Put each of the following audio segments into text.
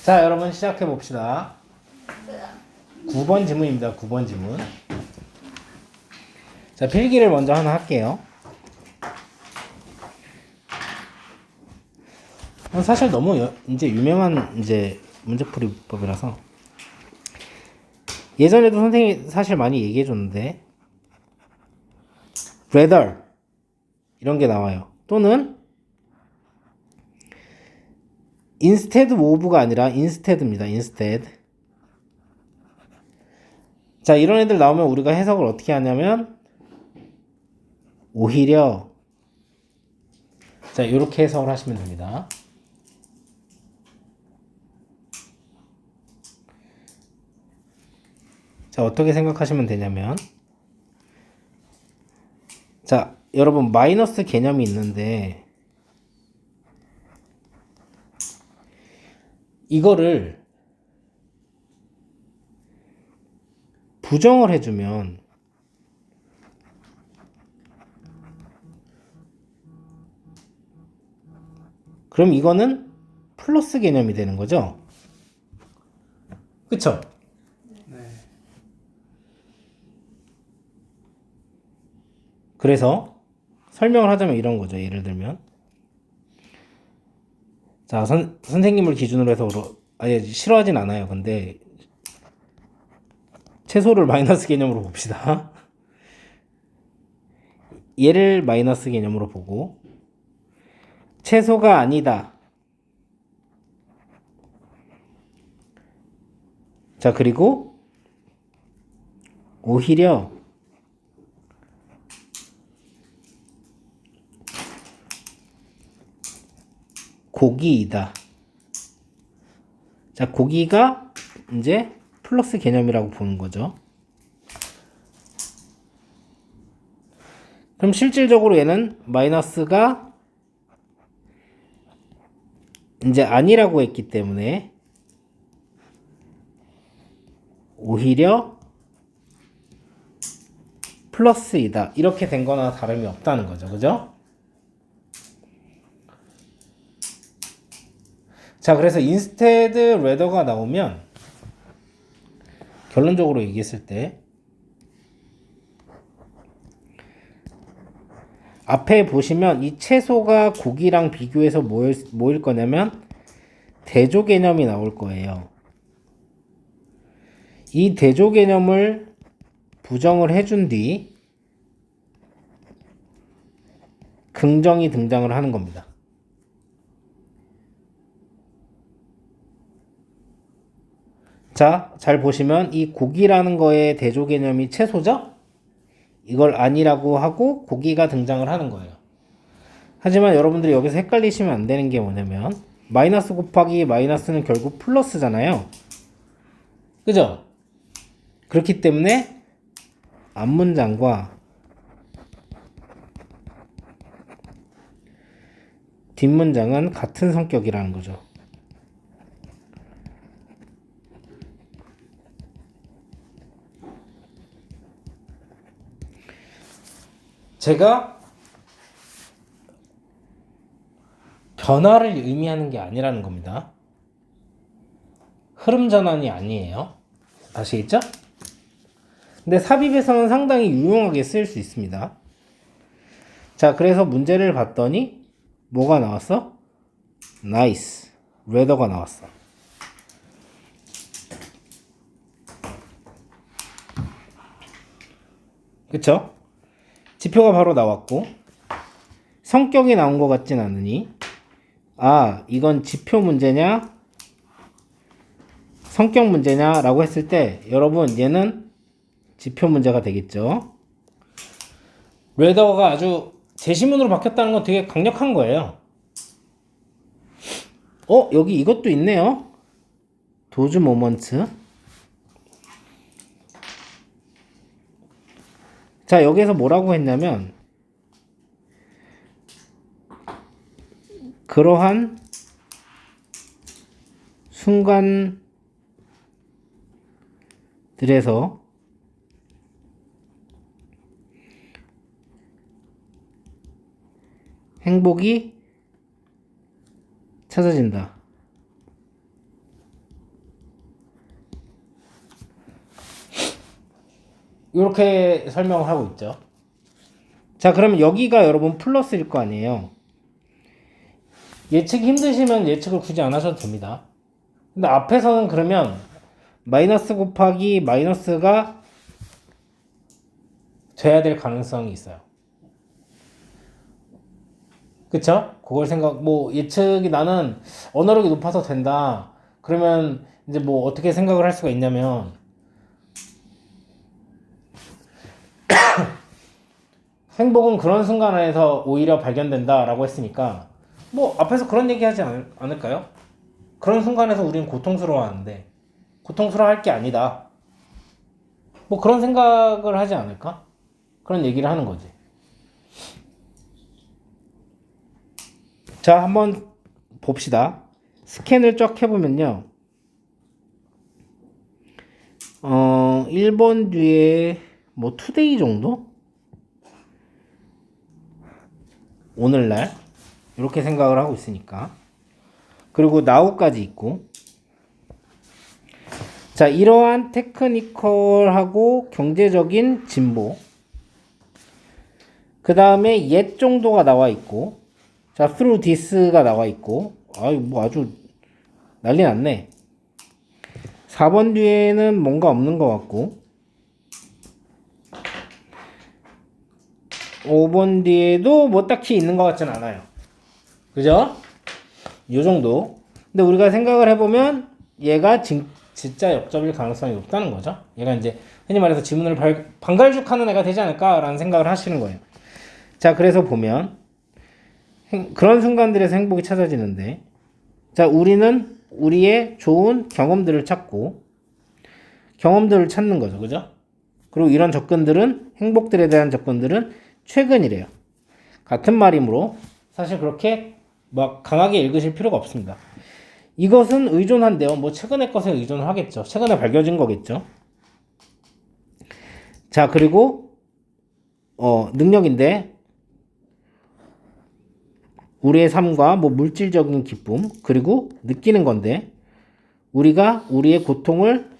자, 여러분 시작해 봅시다. 9번 지문입니다. 9번 지문. 자, 필기를 먼저 하나 할게요. 사실 너무 이제 유명한 이제 문제풀이법이라서 예전에도 선생님이 사실 많이 얘기해 줬는데 rather 이런 게 나와요. 또는 instead of가 아니라 instead입니다. instead. 자, 이런 애들 나오면 우리가 해석을 어떻게 하냐면 오히려 자, 이렇게 해석을 하시면 됩니다. 자, 어떻게 생각하시면 되냐면 자, 여러분 마이너스 개념이 있는데 이거를 부정을 해주면 그럼 이거는 플러스 개념이 되는 거죠? 그쵸? 네. 그래서 설명을 하자면 이런 거죠. 예를 들면 자, 선생님을 기준으로 해서 아예 싫어하진 않아요. 근데 채소를 마이너스 개념으로 봅시다. 얘를 마이너스 개념으로 보고 채소가 아니다. 자, 그리고 오히려 고기이다. 자, 고기가 이제 플러스 개념이라고 보는 거죠. 그럼 실질적으로 얘는 마이너스가 이제 아니라고 했기 때문에 오히려 플러스이다. 이렇게 된 거나 다름이 없다는 거죠. 그죠? 자, 그래서 instead rather가 나오면 결론적으로 얘기했을 때 앞에 보시면 이 채소가 고기랑 비교해서 뭐일 거냐면 대조 개념이 나올 거예요. 이 대조 개념을 부정을 해준 뒤 긍정이 등장을 하는 겁니다. 자, 잘 보시면 이 고기라는 거의 대조 개념이 채소죠? 이걸 아니라고 하고 고기가 등장을 하는 거예요. 하지만 여러분들이 여기서 헷갈리시면 안 되는 게 뭐냐면 마이너스 곱하기 마이너스는 결국 플러스잖아요. 그죠? 그렇기 때문에 앞문장과 뒷문장은 같은 성격이라는 거죠. 제가 변화를 의미하는 게 아니라는 겁니다. 흐름 전환이 아니에요. 아시겠죠? 근데 삽입에서는 상당히 유용하게 쓰일 수 있습니다. 자, 그래서 문제를 봤더니 뭐가 나왔어? 나이스. 레더가 나왔어. 그쵸? 지표가 바로 나왔고 성격이 나온 것 같진 않으니 아, 이건 지표 문제냐 성격 문제냐 라고 했을 때 여러분 얘는 지표 문제가 되겠죠. 레더가 아주 제시문으로 바뀌었다는 건 되게 강력한 거예요. 여기 이것도 있네요. 도즈 모먼트. 자, 여기서 뭐라고 했냐면 그러한 순간들에서 행복이 찾아진다. 이렇게 설명을 하고 있죠. 자, 그러면 여기가 여러분 플러스일 거 아니에요. 예측이 힘드시면 예측을 굳이 안 하셔도 됩니다. 근데 앞에서는 그러면 마이너스 곱하기 마이너스가 돼야 될 가능성이 있어요. 그쵸? 그걸 뭐 예측이 나는 언어력이 높아서 된다. 그러면 이제 뭐 어떻게 생각을 할 수가 있냐면 행복은 그런 순간에서 오히려 발견된다라고 했으니까 뭐 앞에서 그런 얘기 하지 않을까요? 그런 순간에서 우리는 고통스러워하는데 고통스러워할 게 아니다. 뭐 그런 생각을 하지 않을까? 그런 얘기를 하는 거지. 자, 한번 봅시다. 스캔을 쫙 해보면요. 1번 뒤에 뭐 투데이 정도? 오늘날 이렇게 생각을 하고 있으니까. 그리고 나우까지 있고. 자, 이러한 테크니컬하고 경제적인 진보. 그 다음에 옛 정도가 나와 있고. 자, through this가 나와 있고. 아유, 뭐 아주 난리 났네. 4번 뒤에는 뭔가 없는 것 같고. 5번 뒤에도 뭐 딱히 있는 것 같진 않아요. 그죠? 요 정도. 근데 우리가 생각을 해보면 얘가 진짜 역접일 가능성이 높다는 거죠. 얘가 이제 흔히 말해서 지문을 방갈죽하는 애가 되지 않을까라는 생각을 하시는 거예요. 자, 그래서 보면 그런 순간들에서 행복이 찾아지는데, 자, 우리는 우리의 좋은 경험들을 찾고 경험들을 찾는 거죠. 그죠? 그리고 이런 접근들은 행복들에 대한 접근들은 최근이래요. 같은 말이므로 사실 그렇게 막 강하게 읽으실 필요가 없습니다. 이것은 의존한데요. 뭐 최근의 것에 의존을 하겠죠. 최근에 밝혀진 거겠죠. 자, 그리고 능력인데 우리의 삶과 뭐 물질적인 기쁨 그리고 느끼는 건데 우리가 우리의 고통을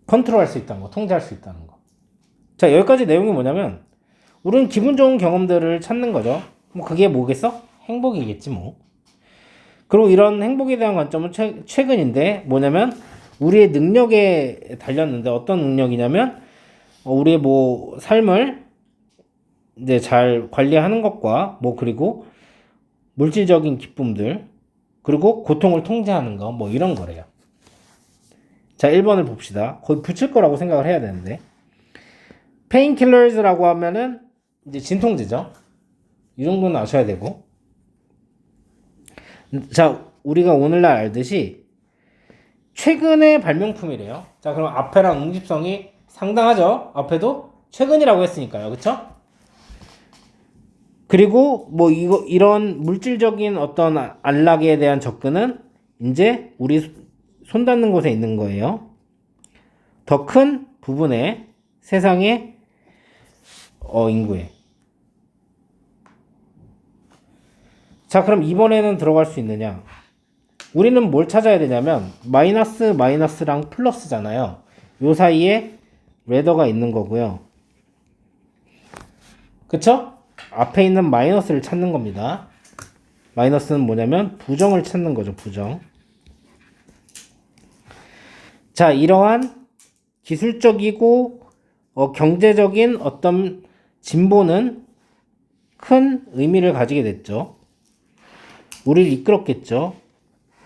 컨트롤할 수 있다는 거, 통제할 수 있다는 거. 자, 여기까지 내용이 뭐냐면 우리는 기분 좋은 경험들을 찾는 거죠. 뭐 그게 뭐겠어? 행복이겠지 뭐. 그리고 이런 행복에 대한 관점은 최근인데 뭐냐면 우리의 능력에 달렸는데 어떤 능력이냐면 우리의 뭐 삶을 이제 잘 관리하는 것과 뭐 그리고 물질적인 기쁨들 그리고 고통을 통제하는 거 뭐 이런 거래요. 자, 1번을 봅시다. 거의 붙일 거라고 생각을 해야 되는데 페인킬러즈라고 하면은 이제 진통제죠. 이 정도는 아셔야 되고. 자, 우리가 오늘날 알듯이 최근의 발명품이래요. 자, 그럼 앞에랑 응집성이 상당하죠. 앞에도 최근이라고 했으니까요. 그쵸? 그리고 뭐 이런 물질적인 어떤 안락에 대한 접근은 이제 우리 손 닿는 곳에 있는 거예요. 더 큰 부분의 세상의 인구에. 자, 그럼 이번에는 들어갈 수 있느냐? 우리는 뭘 찾아야 되냐면 마이너스랑 플러스잖아요. 요 사이에 레더가 있는 거고요. 그쵸? 앞에 있는 마이너스를 찾는 겁니다. 마이너스는 뭐냐면 부정을 찾는 거죠. 부정. 자, 이러한 기술적이고 경제적인 어떤 진보는 큰 의미를 가지게 됐죠. 우리를 이끌었겠죠.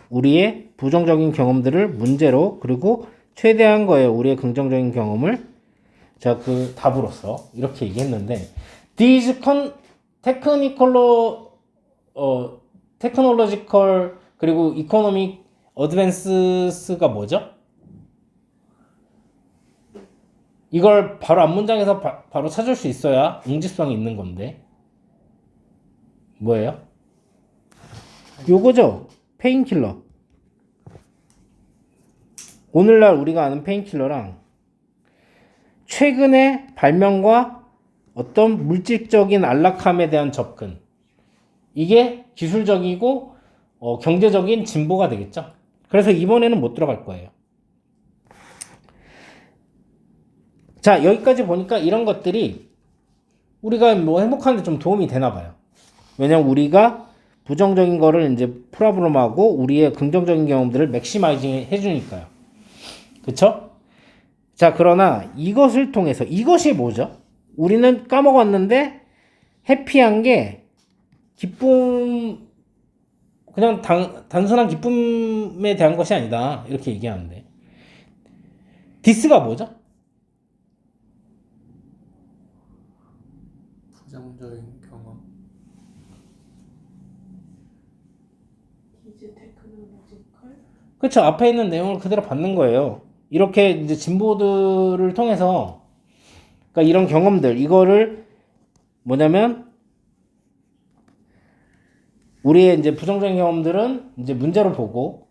우리의 부정적인 경험들을 문제로 그리고 최대한 거예요. 우리의 긍정적인 경험을 자, 그 답으로서 이렇게 얘기했는데 These technological 그리고 economic advances가 뭐죠? 이걸 바로 앞문장에서 바로 찾을 수 있어야 응집성이 있는 건데 뭐예요? 요거죠. 페인킬러. 오늘날 우리가 아는 페인킬러랑 최근의 발명과 어떤 물질적인 안락함에 대한 접근 이게 기술적이고 경제적인 진보가 되겠죠. 그래서 이번에는 못 들어갈 거예요. 자, 여기까지 보니까 이런 것들이 우리가 뭐 행복하는데 좀 도움이 되나 봐요. 왜냐면 우리가 부정적인 거를 이제 프로블럼하고 우리의 긍정적인 경험들을 맥시마이징 해주니까요. 그쵸? 자, 그러나 이것을 통해서 이것이 뭐죠? 우리는 까먹었는데 해피한 게 기쁨, 그냥 단순한 기쁨에 대한 것이 아니다. 이렇게 얘기하는데. 디스가 뭐죠? 부정적인 경험. 디즈 테크놀로지컬 그쵸. 앞에 있는 내용을 그대로 받는 거예요. 이렇게 이제 진보들을 통해서, 그러니까 이런 경험들, 이거를 뭐냐면, 우리의 이제 부정적인 경험들은 이제 문제로 보고,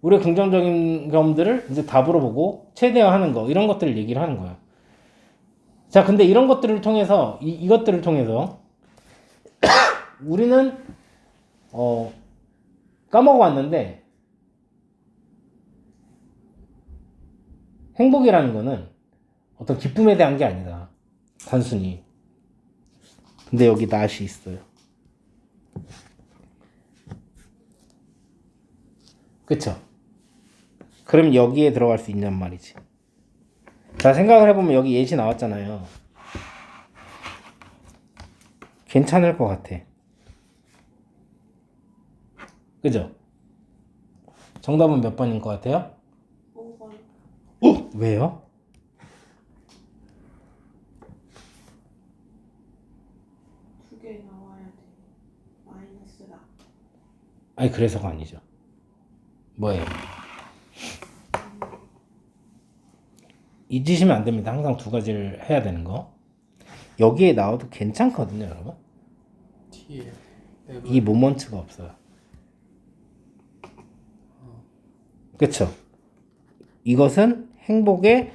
우리의 긍정적인 경험들을 이제 답으로 보고, 최대화하는 거, 이런 것들을 얘기를 하는 거예요. 자, 근데 이런 것들을 통해서, 이것들을 통해서, 우리는, 까먹어왔는데, 행복이라는 거는 어떤 기쁨에 대한 게 아니다. 단순히. 근데 여기 낫이 있어요. 그쵸? 그럼 여기에 들어갈 수 있냔 말이지. 자, 생각을 해보면 여기 예시 나왔잖아요. 괜찮을 것 같아. 그죠? 정답은 몇 번인 것 같아요? 5번 왜요? 두 개 나와야 돼. 마이너스라. 아니, 그래서가 아니죠. 뭐예요? 잊으시면 안 됩니다. 항상 두 가지를 해야 되는 거. 여기에 나와도 괜찮거든요, 여러분. T에 이 모먼트가 없어요. 그쵸? 이것은 행복의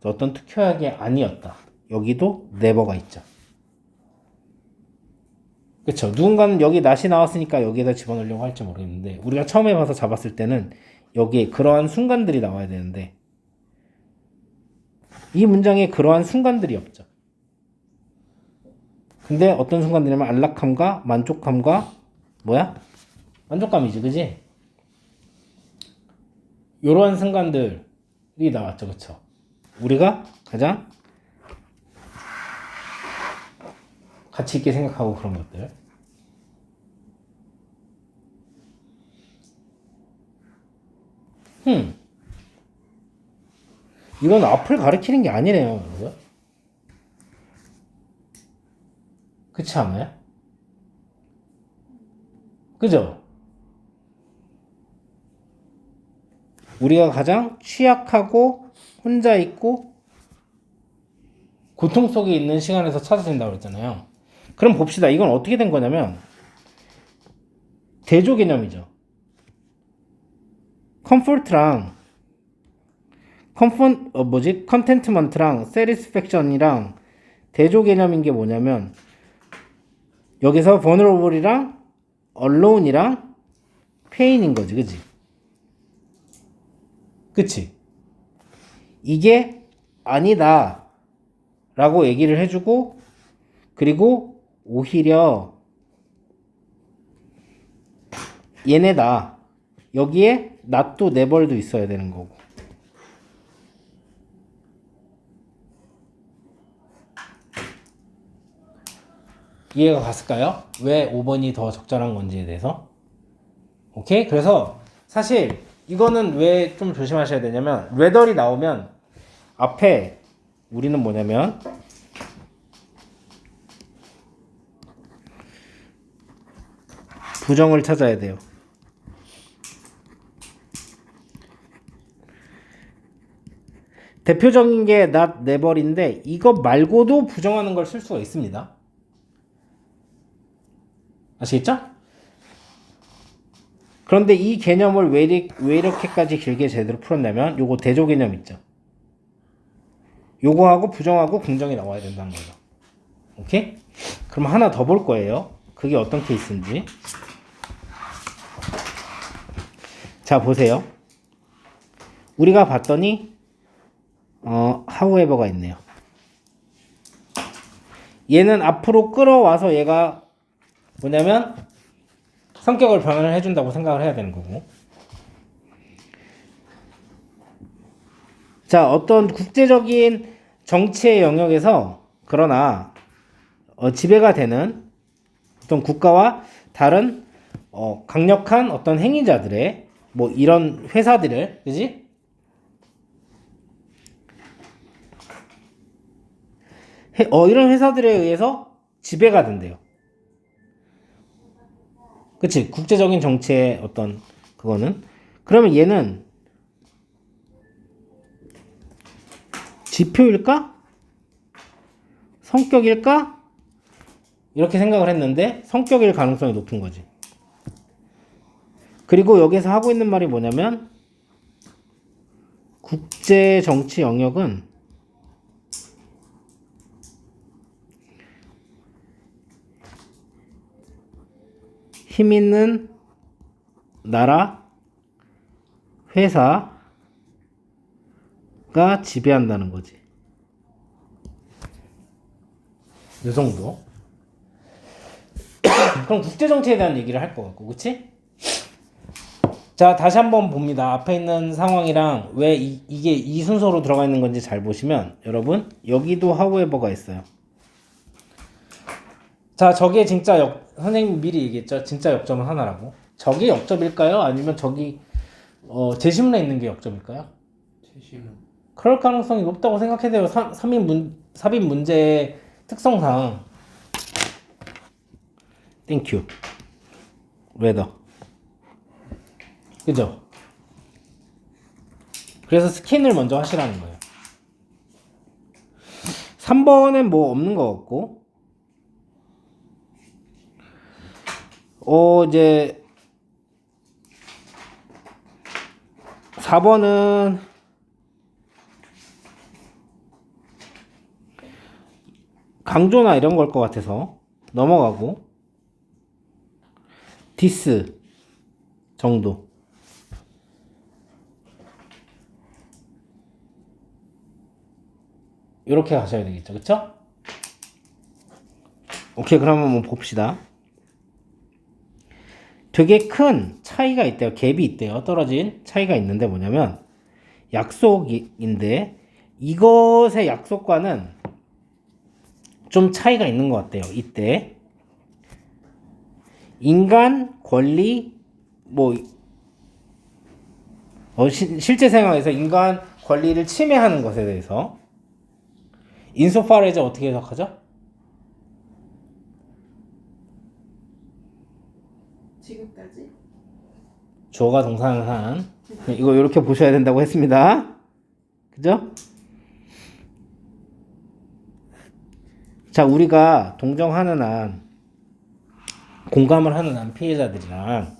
어떤 특효약이 아니었다. 여기도 never가 있죠. 그쵸? 누군가는 여기 낫이 나왔으니까 여기에다 집어넣으려고 할지 모르겠는데 우리가 처음에 봐서 잡았을 때는 여기에 그러한 순간들이 나와야 되는데 이 문장에 그러한 순간들이 없죠. 근데 어떤 순간들이냐면 안락함과 만족함과 뭐야? 만족감이지, 그지? 요러한 순간들이 나왔죠, 그쵸? 우리가 가장 가치 있게 생각하고 그런 것들. 이건 앞을 가리키는 게 아니네요, 여러분. 그렇지 않아요? 그죠? 우리가 가장 취약하고 혼자 있고 고통 속에 있는 시간에서 찾아진다고 그랬잖아요. 그럼 봅시다. 이건 어떻게 된 거냐면 대조 개념이죠. 컴포트랑 컨텐트먼트랑 세리스팩션이랑 대조 개념인 게 뭐냐면 여기서 vulnerable이랑 alone이랑 pain인 거지, 그치? 그치? 이게 아니다 라고 얘기를 해주고 그리고 오히려 얘네다. 여기에 not도 never도 있어야 되는 거고. 이해가 갔을까요? 왜 5번이 더 적절한 건지에 대해서. 오케이? 그래서 사실 이거는 왜 좀 조심하셔야 되냐면 whether이 나오면 앞에 우리는 뭐냐면 부정을 찾아야 돼요. 대표적인 게 not, never인데 이거 말고도 부정하는 걸 쓸 수가 있습니다. 아시겠죠? 그런데 이 개념을 왜 이렇게까지 길게 제대로 풀었냐면 요거 대조 개념 있죠. 요거하고 부정하고 긍정이 나와야 된다는 거죠. 오케이? 그럼 하나 더 볼 거예요. 그게 어떤 케이스인지. 자, 보세요. 우리가 봤더니 however가 있네요. 얘는 앞으로 끌어와서 얘가 뭐냐면 성격을 변화를 해준다고 생각을 해야 되는 거고. 자, 어떤 국제적인 정치의 영역에서 그러나 지배가 되는 어떤 국가와 다른 강력한 어떤 행위자들의 뭐 이런 회사들을, 그지? 이런 회사들에 의해서 지배가 된대요. 그치? 국제적인 정치의 어떤 그거는. 그러면 얘는 지표일까? 성격일까? 이렇게 생각을 했는데 성격일 가능성이 높은 거지. 그리고 여기서 하고 있는 말이 뭐냐면 국제 정치 영역은 힘 있는 나라, 회사가 지배한다는 거지. 이 정도. 그럼 국제정치에 대한 얘기를 할 것 같고, 그치? 자, 다시 한번 봅니다. 앞에 있는 상황이랑 왜 이게 이 순서로 들어가 있는 건지 잘 보시면, 여러분, 여기도 however가 있어요. 자, 저게 진짜 선생님이 미리 얘기했죠. 진짜 역점은 하나라고. 저게 역점일까요? 아니면 저기 제시문에 있는 게 역점일까요? 제시문. 그럴 가능성이 높다고 생각해야 돼요. 삽입 문제의 특성상. 땡큐. 웨더. 그죠? 그래서 스캔을 먼저 하시라는 거예요. 3번엔 뭐 없는 것 같고, 이제 4번은 강조나 이런 걸 것 같아서 넘어가고, 디스 정도. 이렇게 가셔야 되겠죠, 그쵸? 오케이, 그러면 한번 봅시다. 되게 큰 차이가 있대요. 갭이 있대요. 떨어진 차이가 있는데 뭐냐면 약속인데 이것의 약속과는 좀 차이가 있는 것 같아요. 이때 인간 권리 뭐 실제 생활에서 인간 권리를 침해하는 것에 대해서 insofar as 어떻게 해석하죠? 지금까지? 주어가 동사는 한 이거 이렇게 보셔야 된다고 했습니다. 그죠? 자, 우리가 동정하는 한 공감을 하는 한 피해자들이랑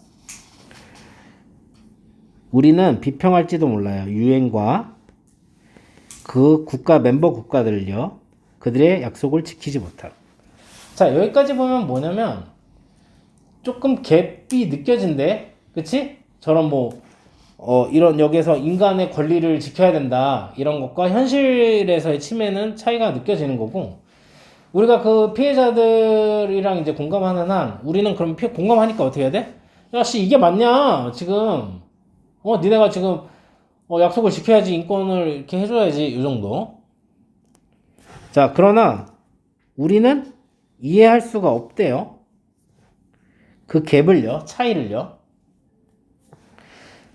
우리는 비평할지도 몰라요. 유엔과 그 국가 멤버 국가들을요. 그들의 약속을 지키지 못하고. 자, 여기까지 보면 뭐냐면 조금 갭이 느껴진대. 그치? 저런 이런 여기서 인간의 권리를 지켜야 된다. 이런 것과 현실에서의 침해는 차이가 느껴지는 거고, 우리가 그 피해자들이랑 이제 공감하는 한, 우리는 그럼 공감하니까 어떻게 해야 돼? 야, 씨, 이게 맞냐? 지금, 니네가 지금, 약속을 지켜야지, 인권을 이렇게 해줘야지, 이 정도. 자, 그러나, 우리는 이해할 수가 없대요. 그 갭을요, 차이를요.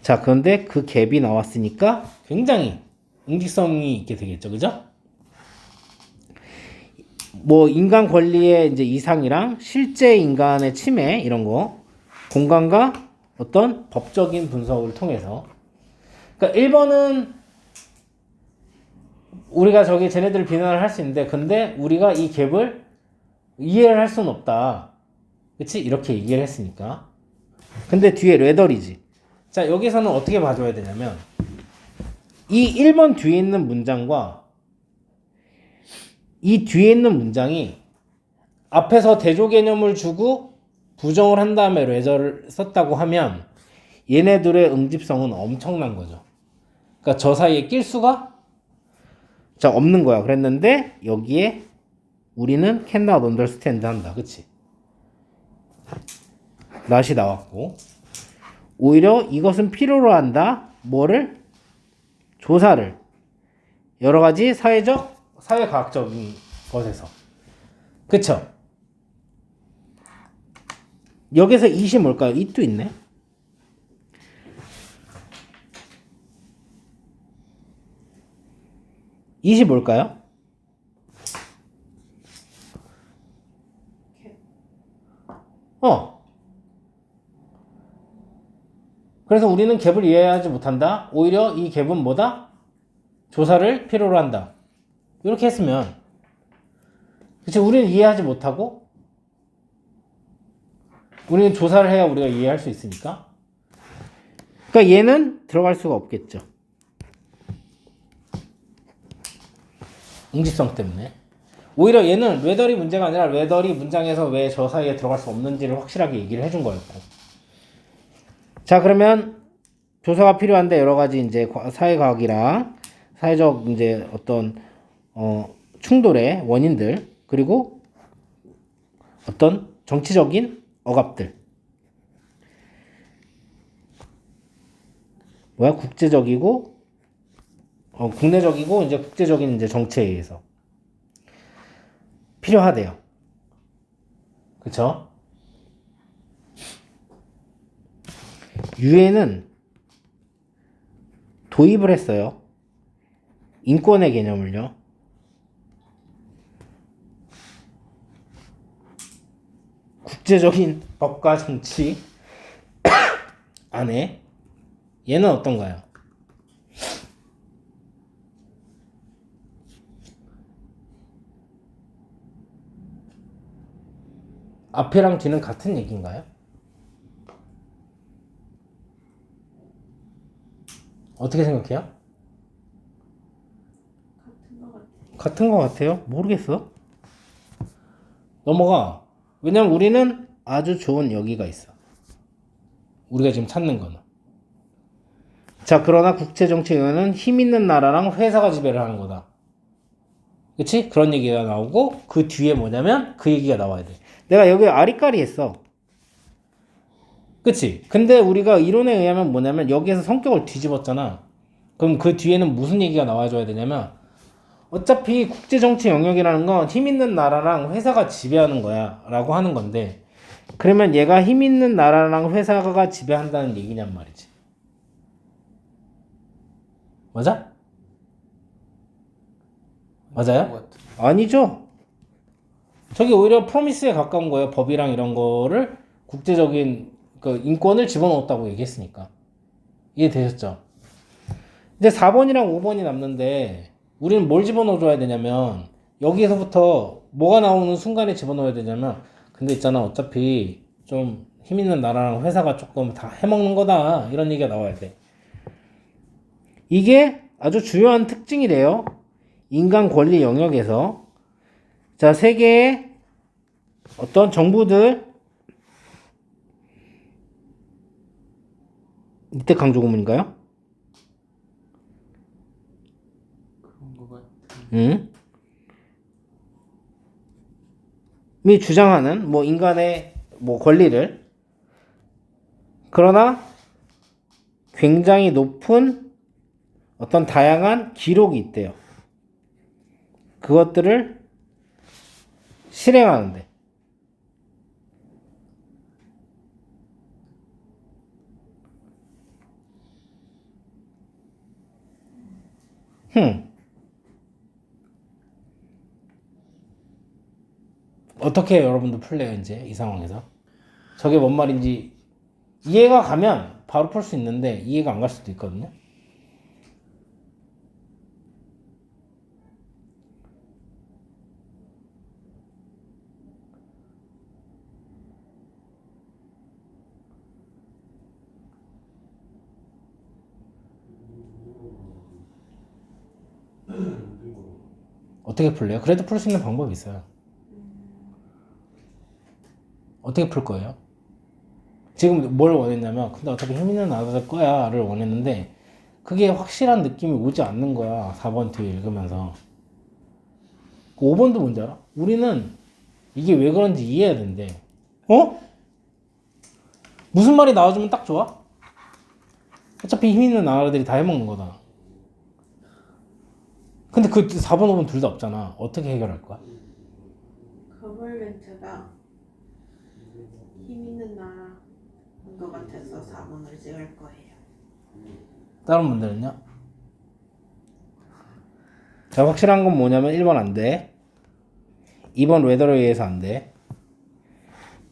자, 그런데 그 갭이 나왔으니까 굉장히 응집성이 있게 되겠죠, 그죠? 뭐 인간 권리의 이제 이상이랑 실제 인간의 침해 이런 거 공간과 어떤 법적인 분석을 통해서. 그러니까 1번은 우리가 쟤네들을 비난을 할 수 있는데, 근데 우리가 이 갭을 이해를 할 수는 없다. 그치? 이렇게 얘기를 했으니까. 근데 뒤에 레더리지. 자, 여기서는 어떻게 봐줘야 되냐면 이 1번 뒤에 있는 문장과 이 뒤에 있는 문장이 앞에서 대조 개념을 주고 부정을 한 다음에 레저를 썼다고 하면 얘네들의 응집성은 엄청난 거죠. 그러니까 저 사이에 낄 수가 없는 거야. 그랬는데 여기에 우리는 can not understand 한다. 그치? not이 나왔고 오히려 이것은 필요로 한다. 뭐를? 조사를. 여러 가지 사회과학적인 것에서. 그쵸? 여기서 it이 뭘까요? it도 있네. it이 뭘까요? 그래서 우리는 갭을 이해하지 못한다. 오히려 이 갭은 뭐다? 조사를 필요로 한다. 이렇게 했으면 그치? 우리는 이해하지 못하고 우리는 조사를 해야 우리가 이해할 수 있으니까 그러니까 얘는 들어갈 수가 없겠죠. 응집성 때문에. 오히려 얘는 whether이 문제가 아니라 whether이 문장에서 왜 저 사이에 들어갈 수 없는지를 확실하게 얘기를 해준 거였고. 자, 그러면 조사가 필요한데 여러 가지 이제 사회과학이랑 사회적 이제 어떤 충돌의 원인들 그리고 어떤 정치적인 억압들 뭐야 국제적이고 국내적이고 이제 국제적인 이제 정치에 의해서 필요하대요. 그쵸? 유엔은 도입을 했어요. 인권의 개념을요. 국제적인 법과 정치 안에 얘는 어떤가요? 앞이랑 뒤는 같은 얘기인가요? 어떻게 생각해요? 같은 것 같아. 같은 것 같아요? 모르겠어. 넘어가. 왜냐면 우리는 아주 좋은 여기가 있어. 우리가 지금 찾는 거는. 자, 그러나 국제정치위원회는 힘 있는 나라랑 회사가 지배를 하는 거다. 그치? 그런 얘기가 나오고 그 뒤에 뭐냐면 그 얘기가 나와야 돼. 내가 여기 아리까리 했어. 그치? 근데 우리가 이론에 의하면 뭐냐면 여기에서 성격을 뒤집었잖아. 그럼 그 뒤에는 무슨 얘기가 나와줘야 되냐면 어차피 국제정치 영역이라는 건 힘 있는 나라랑 회사가 지배하는 거야 라고 하는 건데 그러면 얘가 힘 있는 나라랑 회사가 지배한다는 얘기냔 말이지. 맞아? 맞아요? 아니죠. 저기 오히려 프로미스에 가까운 거예요. 법이랑 이런 거를 국제적인 그 인권을 집어넣었다고 얘기했으니까. 이해되셨죠? 이제 4번이랑 5번이 남는데 우리는 뭘 집어넣어줘야 되냐면 여기에서부터 뭐가 나오는 순간에 집어넣어야 되냐면 근데 있잖아 어차피 좀 힘 있는 나라랑 회사가 조금 다 해먹는 거다 이런 얘기가 나와야 돼. 이게 아주 중요한 특징이래요. 인간 권리 영역에서. 자, 세계의 어떤 정부들 이때 강조 구문인가요? 그런 거 같아. 이 주장하는 뭐 인간의 뭐 권리를 그러나 굉장히 높은 어떤 다양한 기록이 있대요. 그것들을 실행하는데 어떻게 여러분들 풀래요 이제 이 상황에서? 저게 뭔 말인지 이해가 가면 바로 풀 수 있는데 이해가 안 갈 수도 있거든요. 어떻게 풀래요? 그래도 풀 수 있는 방법이 있어요. 어떻게 풀 거예요? 지금 뭘 원했냐면 근데 어차피 힘 있는 나라일 거야 를 원했는데 그게 확실한 느낌이 오지 않는 거야. 4번 뒤에 읽으면서. 5번도 뭔지 알아? 우리는 이게 왜 그런지 이해해야 된대. 어? 무슨 말이 나와주면 딱 좋아? 어차피 힘 있는 나라들이 다 해먹는 거다. 근데 그 4번, 5번 둘 다 없잖아. 어떻게 해결할 거야? 거벌멘트가 힘 있는 나라인 것 같아서 4번을 찍을 거예요. 다른 분들은요? 자, 확실한 건 뭐냐면 1번 안 돼. 2번 웨더에 의해서 안 돼.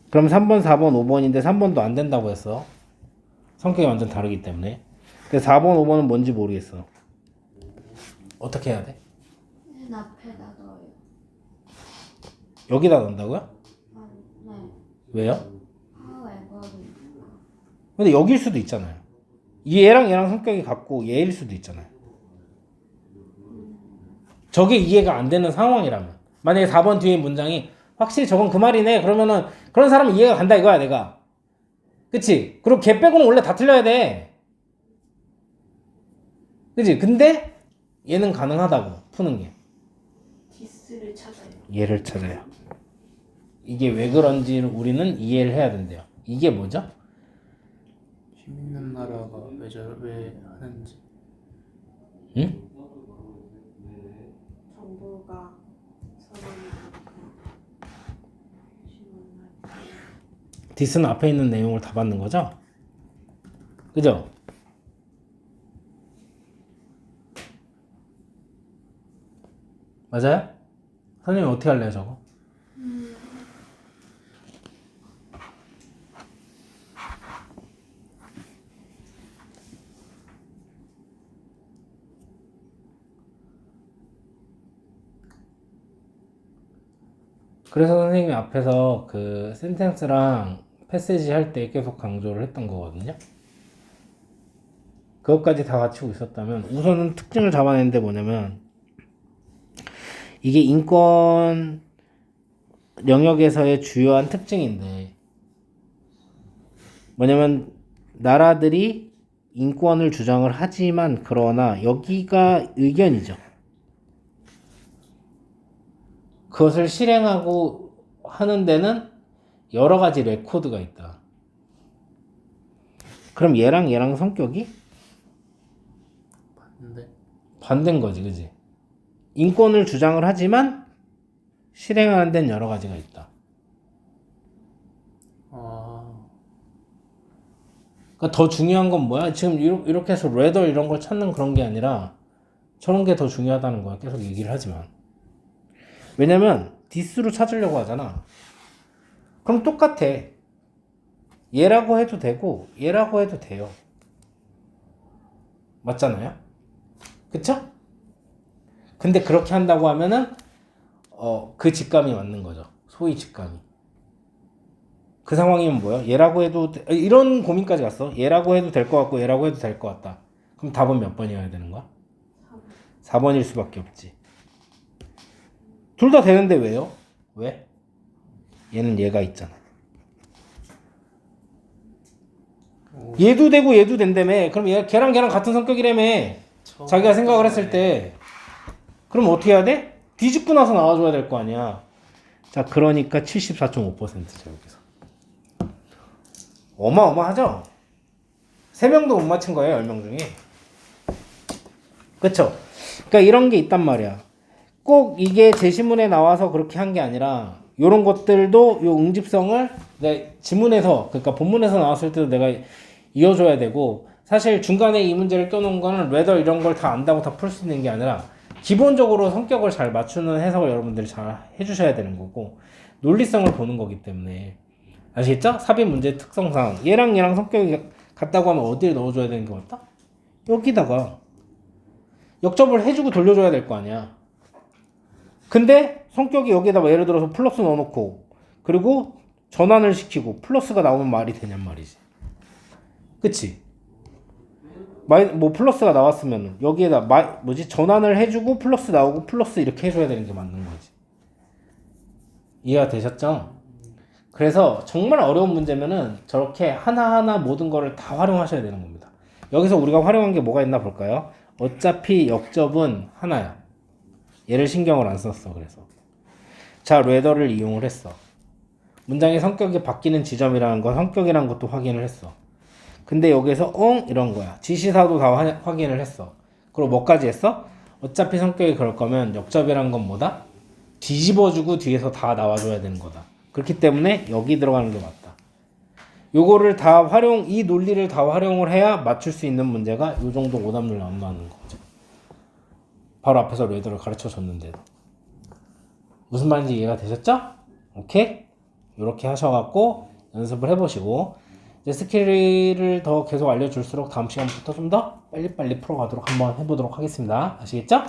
그럼 3번, 4번, 5번인데 3번도 안 된다고 했어. 성격이 완전 다르기 때문에. 근데 4번, 5번은 뭔지 모르겠어. 어떻게 해야 돼? 맨 앞에다 넣어요. 여기다 넣는다고요? 아, 네. 왜요? 파워에버니까. 근데 여길 수도 있잖아요. 얘랑 성격이 같고 얘일 수도 있잖아요. 저게 이해가 안 되는 상황이라면. 만약에 4번 뒤에 문장이 확실히 저건 그 말이네. 그러면은 그런 사람은 이해가 간다 이거야 내가. 그치? 그리고 걔 빼고는 원래 다 틀려야 돼. 그치? 근데 얘는 가능하다고 푸는 게. 디스를 찾아요. 얘를 찾아요. 이게 왜 그런지 우리는 이해를 해야 된대요. 이게 뭐죠? 힘 있는 나라가 왜 하는지. 응? 정부가 선언하고 지원할 디스는 앞에 있는 내용을 다 받는 거죠? 그죠? 맞아요? 선생님 어떻게 할래요 저거? 그래서 선생님이 앞에서 그 센텐스랑 패세지 할 때 계속 강조를 했던 거거든요. 그것까지 다 갖추고 있었다면 우선은 특징을 잡아내는데 뭐냐면 이게 인권 영역에서의 주요한 특징인데 뭐냐면 나라들이 인권을 주장을 하지만 그러나 여기가 의견이죠. 그것을 실행하고 하는 데는 여러 가지 레코드가 있다. 그럼 얘랑 성격이 봤는데 반대인 거지, 그지? 인권을 주장을 하지만 실행하는 데는 여러 가지가 있다. 그러니까 더 중요한 건 뭐야? 지금 이렇게 해서 레더 이런 걸 찾는 그런 게 아니라 저런 게 더 중요하다는 거야. 계속 얘기를 하지만. 왜냐면 디스로 찾으려고 하잖아. 그럼 똑같아. 얘라고 해도 되고 얘라고 해도 돼요. 맞잖아요? 그쵸? 근데 그렇게 한다고 하면은 그 직감이 맞는 거죠. 소위 직감이. 그 상황이면 뭐야? 얘라고 해도 이런 고민까지 갔어. 얘라고 해도 될 것 같고 얘라고 해도 될 것 같다. 그럼 답은 몇 번이어야 되는 거야? 4번일 수밖에 없지. 둘 다 되는데 왜요? 왜? 얘는 얘가 있잖아. 얘도 되고 얘도 된다며. 그럼 걔랑 같은 성격이라며. 자기가 생각을 했을 때. 그럼 어떻게 해야 돼? 뒤집고 나서 나와줘야 될 거 아니야. 자, 그러니까 74.5%죠, 여기서. 어마어마하죠? 3명도 못 맞힌 거예요, 10명 중에. 그쵸? 그러니까 이런 게 있단 말이야. 꼭 이게 제시문에 나와서 그렇게 한 게 아니라 요런 것들도 요 응집성을 내가 지문에서 그러니까 본문에서 나왔을 때도 내가 이어줘야 되고 사실 중간에 이 문제를 껴놓은 거는 whether 이런 걸 다 안다고 다 풀 수 있는 게 아니라 기본적으로 성격을 잘 맞추는 해석을 여러분들이 잘 해주셔야 되는 거고 논리성을 보는 거기 때문에 아시겠죠? 삽입 문제의 특성상 얘랑 성격이 같다고 하면 어디에 넣어줘야 되는 게 같다? 여기다가 역접을 해주고 돌려줘야 될 거 아니야. 근데 성격이 여기에다 예를 들어서 플러스 넣어놓고 그리고 전환을 시키고 플러스가 나오면 말이 되냔 말이지. 그치? 뭐 플러스가 나왔으면 여기에다 전환을 해주고 플러스 나오고 플러스 이렇게 해줘야 되는 게 맞는 거지. 이해가 되셨죠? 그래서 정말 어려운 문제면은 저렇게 하나하나 모든 거를 다 활용하셔야 되는 겁니다. 여기서 우리가 활용한 게 뭐가 있나 볼까요? 어차피 역접은 하나야. 얘를 신경을 안 썼어. 그래서 자, 레더를 이용을 했어. 문장의 성격이 바뀌는 지점이라는 거, 성격이라는 것도 확인을 했어. 근데 여기서 이런 거야. 지시사도 다 확인을 했어. 그리고 뭐까지 했어? 어차피 성격이 그럴 거면 역접이란 건 뭐다? 뒤집어주고 뒤에서 다 나와줘야 되는 거다. 그렇기 때문에 여기 들어가는 게 맞다. 요거를 다 이 논리를 다 활용을 해야 맞출 수 있는 문제가 요 정도 오답률 나온다는 거죠. 바로 앞에서 레더를 가르쳐 줬는데도. 무슨 말인지 이해가 되셨죠? 오케이? 이렇게 하셔갖고 연습을 해보시고 이제 스킬을 더 계속 알려줄수록 다음 시간부터 좀 더 빨리빨리 풀어가도록 한번 해보도록 하겠습니다. 아시겠죠?